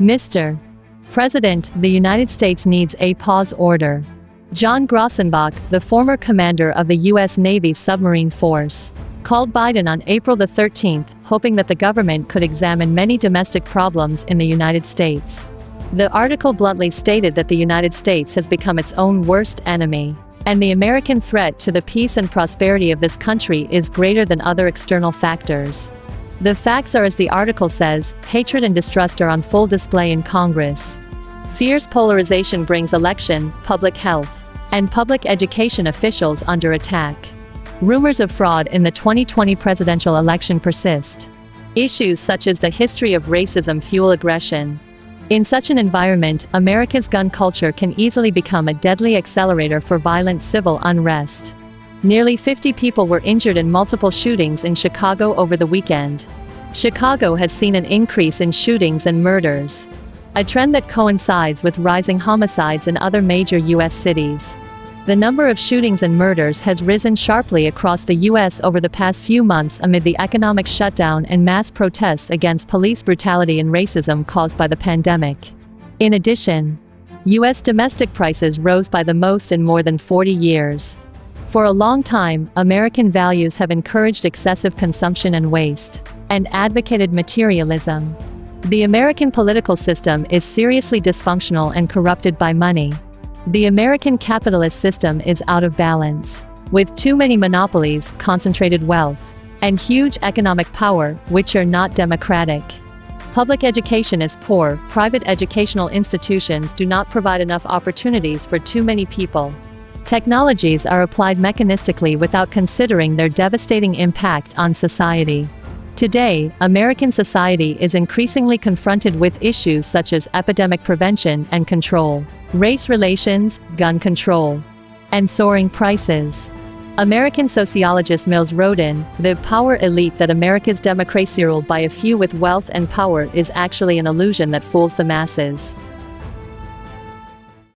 Mr. President, the United States needs a pause order. John Grossenbach, the former commander of the U.S. Navy's submarine force, called Biden on April the 13th, hoping that the government could examine many domestic problems in the United States. The article bluntly stated that the United States has become its own worst enemy, and the American threat to the peace and prosperity of this country is greater than other external factors. The facts are as the article says, hatred and distrust are on full display in Congress. Fierce polarization brings election, public health, and public education officials under attack. Rumors of fraud in the 2020 presidential election persist. Issues such as the history of racism fuel aggression. In such an environment, America's gun culture can easily become a deadly accelerator for violent civil unrest. Nearly 50 people were injured in multiple shootings in Chicago over the weekend. Chicago has seen an increase in shootings and murders, a trend that coincides with rising homicides in other major U.S. cities. The number of shootings and murders has risen sharply across the U.S. over the past few months amid the economic shutdown and mass protests against police brutality and racism caused by the pandemic. In addition, U.S. domestic prices rose by the most in more than 40 years. For a long time, American values have encouraged excessive consumption and waste, and advocated materialism. The American political system is seriously dysfunctional and corrupted by money. The American capitalist system is out of balance, with too many monopolies, concentrated wealth, and huge economic power, which are not democratic. Public education is poor, private educational institutions do not provide enough opportunities for too many people. Technologies are applied mechanistically without considering their devastating impact on society. Today, American society is increasingly confronted with issues such as epidemic prevention and control, race relations, gun control, and soaring prices. American sociologist Mills Rodin, the power elite that America's democracy ruled by a few with wealth and power is actually an illusion that fools the masses.